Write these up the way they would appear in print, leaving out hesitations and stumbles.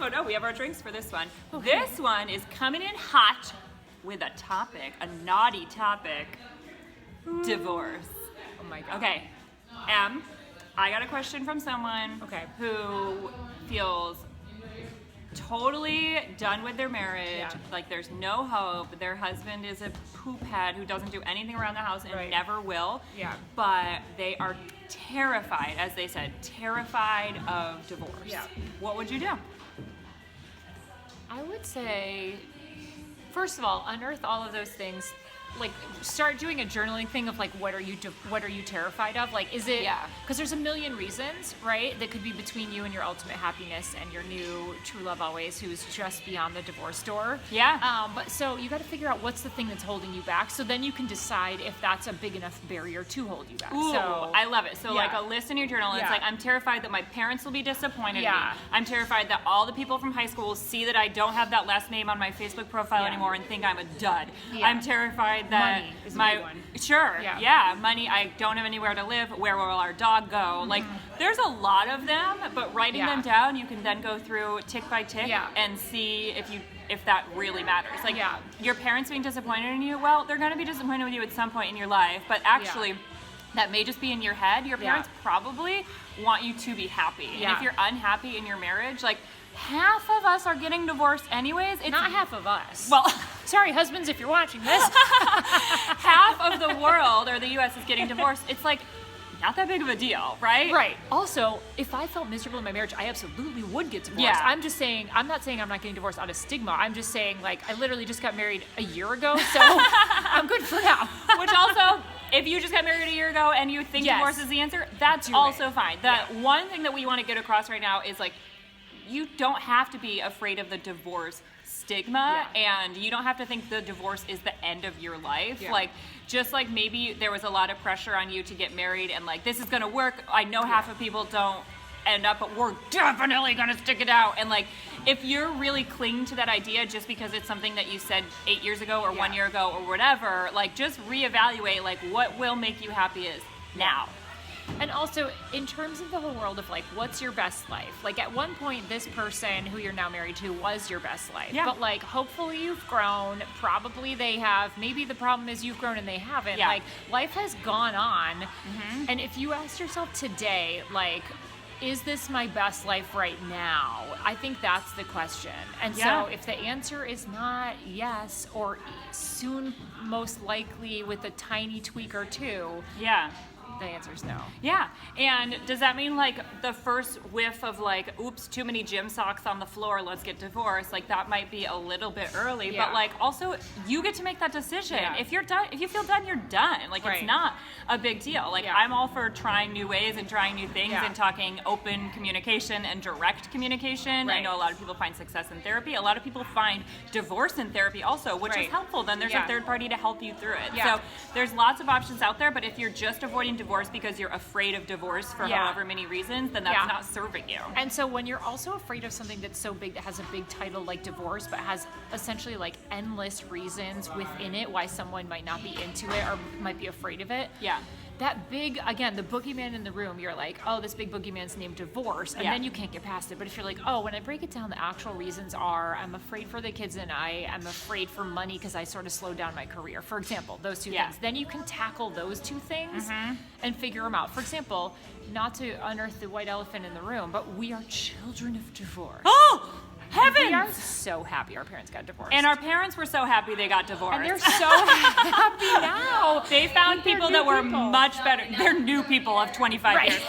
Oh no, we have our drinks for this one. Okay. This one is coming in hot with a topic, a naughty topic. Divorce. Oh my God. Okay. I got a question from someone who feels totally done with their marriage. Like there's no hope. Their husband is a poop head who doesn't do anything around the house and never will. Yeah. But they are terrified, as they said, terrified of divorce. Yeah. What would you do? I would say, first of all, unearth all of those things. Like, start doing a journaling thing of like, what are you terrified of? Like, is it? Because there's a million reasons, right? That could be between you and your ultimate happiness and your new true love always, who's just beyond the divorce door. Yeah. But so you got to figure out what's the thing that's holding you back. So then you can decide if that's a big enough barrier to hold you back. Ooh, so I love it. So like a list in your journal. It's like, I'm terrified that my parents will be disappointed in me. I'm terrified that all the people from high school will see that I don't have that last name on my Facebook profile anymore and think I'm a dud. I'm terrified that money is my one. Money. I don't have anywhere to live. Where will our dog go? Like, there's a lot of them, but writing them down, you can then go through tick by tick and see if that really matters. Like, your parents being disappointed in you, well, they're going to be disappointed with you at some point in your life, but actually, that may just be in your head. Your parents probably want you to be happy. And if you're unhappy in your marriage, like, half of us are getting divorced anyways. It's not half of us. Well, sorry, husbands, if you're watching this. Half of the world or the U.S. is getting divorced. It's like, not that big of a deal, right? Right. Also, if I felt miserable in my marriage, I absolutely would get divorced. Yeah. I'm not saying I'm not getting divorced out of stigma. I'm just saying, like, I literally just got married a year ago, so I'm good for now. Which also, if you just got married a year ago and you think divorce is the answer, that's also fine. The one thing that we want to get across right now is, like, you don't have to be afraid of the divorce stigma, and you don't have to think the divorce is the end of your life. Like, just like maybe there was a lot of pressure on you to get married and like, this is gonna work. I know half of people don't end up, but we're definitely gonna stick it out. And like, if you're really clinging to that idea just because it's something that you said 8 years ago or 1 year ago or whatever, like, just reevaluate, like, what will make you happy is now. And also, in terms of the whole world of, like, what's your best life? Like, at one point, this person who you're now married to was your best life. Yeah. But, like, hopefully you've grown. Probably they have. Maybe the problem is you've grown and they haven't. Yeah. Like, life has gone on. Mm-hmm. And if you asked yourself today, like, is this my best life right now? I think that's the question. And so if the answer is not yes, or soon most likely with a tiny tweak or two, the answer is no. Yeah. And does that mean, like, the first whiff of, like, oops, too many gym socks on the floor, let's get divorced, like, that might be a little bit early, but, like, also, you get to make that decision. If you're done, if you feel done, you're done. Like, it's not a big deal. Like, I'm all for trying new ways and trying new things and talking open communication and direct communication. I know a lot of people find success in therapy. A lot of people find divorce in therapy also, which is helpful. Then there's a third party to help you through it. So there's lots of options out there, but if you're just avoiding divorce because you're afraid of divorce for however many reasons, then that's not serving you. And so when you're also afraid of something that's so big, that has a big title like divorce, but has essentially like endless reasons within it why someone might not be into it or might be afraid of it. That big, again, the boogeyman in the room, you're like, oh, this big boogeyman's named divorce, and then you can't get past it. But if you're like, oh, when I break it down, the actual reasons are I'm afraid for the kids and I am afraid for money because I sort of slowed down my career. For example, those two things. Then you can tackle those two things and figure them out. For example, not to unearth the white elephant in the room, but we are children of divorce. Oh! Heavens! We are so happy our parents got divorced. And our parents were so happy they got divorced. And they're so happy now. They found people that were much better. They're new people of 25 years.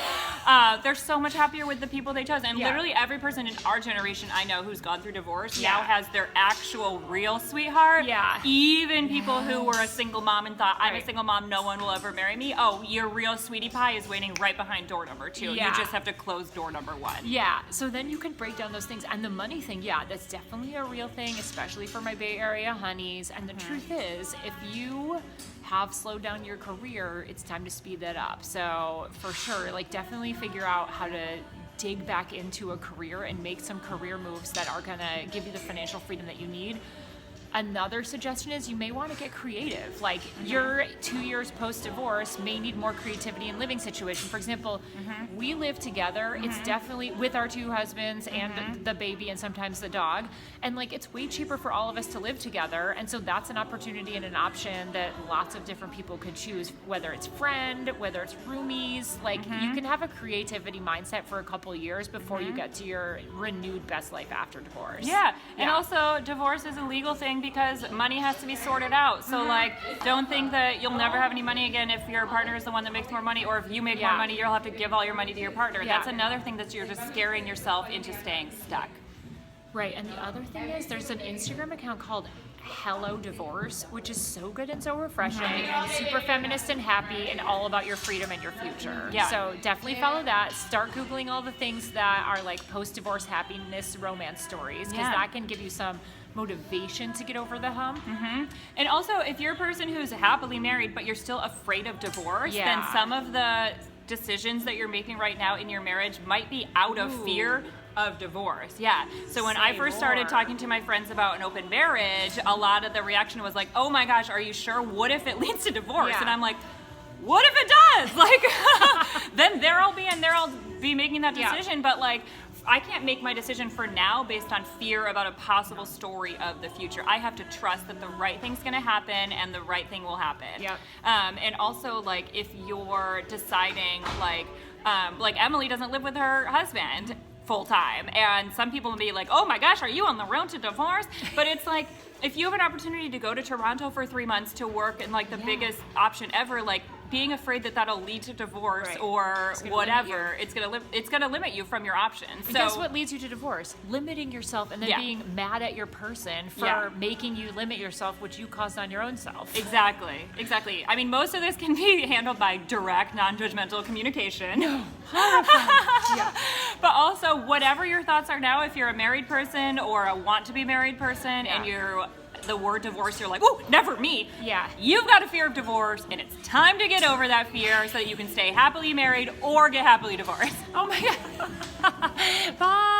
They're so much happier with the people they chose. And literally every person in our generation I know who's gone through divorce now has their actual real sweetheart. Even people who were a single mom and thought, I'm a single mom, no one will ever marry me. Oh, your real sweetie pie is waiting right behind door number 2. You just have to close door number 1. So then you can break down those things. And the money thing, that's definitely a real thing, especially for my Bay Area honeys. And the truth is, if you have slowed down your career, it's time to speed that up. So for sure, like, definitely figure out how to dig back into a career and make some career moves that are gonna give you the financial freedom that you need. Another suggestion is you may want to get creative. Like your 2 years post-divorce may need more creativity in living situation. For example, we live together. It's definitely with our 2 husbands and the baby and sometimes the dog. And like it's way cheaper for all of us to live together. And so that's an opportunity and an option that lots of different people could choose, whether it's friend, whether it's roomies. Like you can have a creativity mindset for a couple years before you get to your renewed best life after divorce. Yeah. And also divorce is a legal thing because money has to be sorted out. So like don't think that you'll never have any money again if your partner is the one that makes more money, or if you make more money, you'll have to give all your money to your partner. That's another thing that you're just scaring yourself into staying stuck. Right. And the other thing is there's an Instagram account called Hello Divorce, which is so good and so refreshing and super feminist and happy and all about your freedom and your future. Yeah. So definitely follow that. Start Googling all the things that are like post-divorce happiness romance stories, because that can give you some motivation to get over the hump. And also, if you're a person who's happily married but you're still afraid of divorce, then some of the decisions that you're making right now in your marriage might be out of fear of divorce. So when I first started talking to my friends about an open marriage, a lot of the reaction was like, oh my gosh, are you sure? What if it leads to divorce? And I'm like, what if it does? Like, then they'll be making that decision. But like, I can't make my decision for now based on fear about a possible story of the future. I have to trust that the right thing's going to happen and the right thing will happen. And also, like, if you're deciding, like Emily doesn't live with her husband full time, and some people will be like, oh my gosh, are you on the road to divorce? But it's like, if you have an opportunity to go to Toronto for 3 months to work in like the biggest option ever, like being afraid that that'll lead to divorce or whatever, it's gonna limit you from your options. So guess what leads you to divorce? Limiting yourself and then being mad at your person for making you limit yourself, which you caused on your own self. Exactly. I mean, most of this can be handled by direct, non-judgmental communication. But also, whatever your thoughts are now, if you're a married person or a want-to-be married person and you're the word divorce, you're like, oh, never me. You've got a fear of divorce, and it's time to get over that fear so that you can stay happily married or get happily divorced. Oh my God. Bye.